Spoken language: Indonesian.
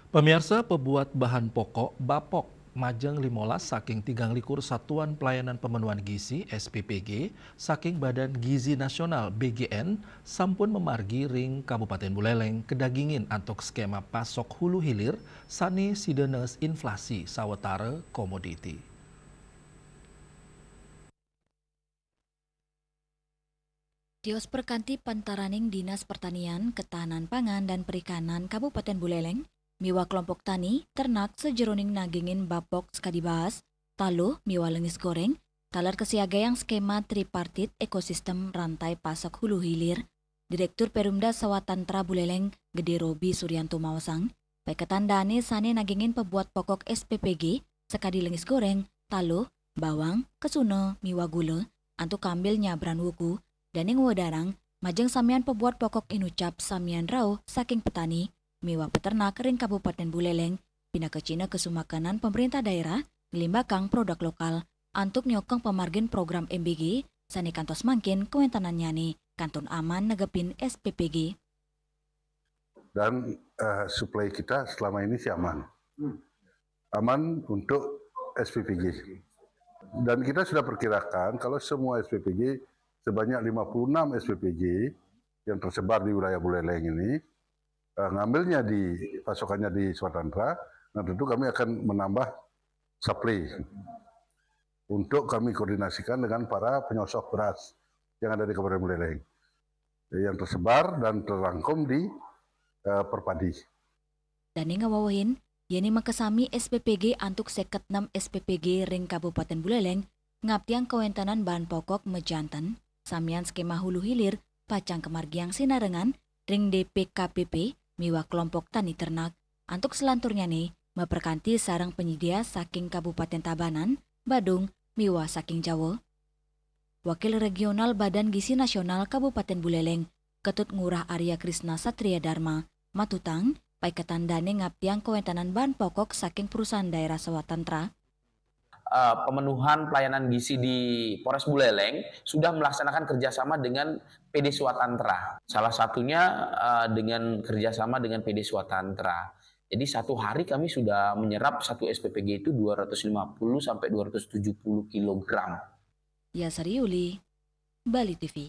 Pemirsa pebuat bahan pokok Bapok Majeng 15 saking 3 Satuan Pelayanan Pemenuhan Gizi SPPG saking Badan Gizi Nasional BGN sampun memargi ring Kabupaten Buleleng kedagingin antuk skema pasok hulu hilir sani sidenes inflasi sawetara komoditi. Dios Perkanti Pantaraning Dinas Pertanian, Ketahanan Pangan, dan Perikanan Kabupaten Buleleng, miwa kelompok tani, ternak sejeroning nagingin bapok sekadibahas, taluh miwa lengis goreng, talar kesiagayang skema tripartit ekosistem rantai pasok hulu hilir, Direktur Perumda Sawatantra Buleleng, Gede Robi Suryanto Mawasang, peketandane sane nagingin pebuat pokok SPPG, sekadi lengis goreng, taluh, bawang, kesuna, miwa gula, antuk kambil nyabran wuku, Daning wadarang, majeng samian pebuat pokok inucap samian rau saking petani, miwa peternak ring Kabupaten Buleleng, pindah ke Cina kesumakanan pemerintah daerah, ngelimbakang produk lokal, antuk nyokong pemargin program MBG, sani kantos mangkin kewentanan nyani, kanton aman negepin SPPG. Dan suplai kita selama ini sih aman. Aman untuk SPPG. Dan kita sudah perkirakan kalau semua SPPG sebanyak 56 SPPG yang tersebar di wilayah Buleleng ini ngambilnya pasokannya di Swatantra, nah tentu kami akan menambah supply untuk kami koordinasikan dengan para penyosok beras yang ada di Kabupaten Buleleng yang tersebar dan terangkum di Perpadi. Dan ngawawahin, yani makasami SPPG antuk 6 SPPG ring Kabupaten Buleleng, ngaptiang kewentanan bahan pokok mejanten, samian skema hulu hilir, pacang kemargiang sinarengan, ring DPKPP, miwa kelompok tani ternak, antuk selanturnya nih, meperkanti sarang penyedia saking Kabupaten Tabanan, Badung, miwa saking Jawa. Wakil Regional Badan Gizi Nasional Kabupaten Buleleng, Ketut Ngurah Arya Krisna Satria Dharma, Matutang, paiketandane ngaptiang kewentanan bahan pokok saking perusahaan daerah Sawatantra, pemenuhan pelayanan gizi di Polres Buleleng sudah melaksanakan kerjasama dengan PD Swatantra. Salah satunya dengan kerjasama dengan PD Swatantra. Jadi satu hari kami sudah menyerap satu SPPG itu 250 sampai 270 kg. Yasari Yuli, Bali TV.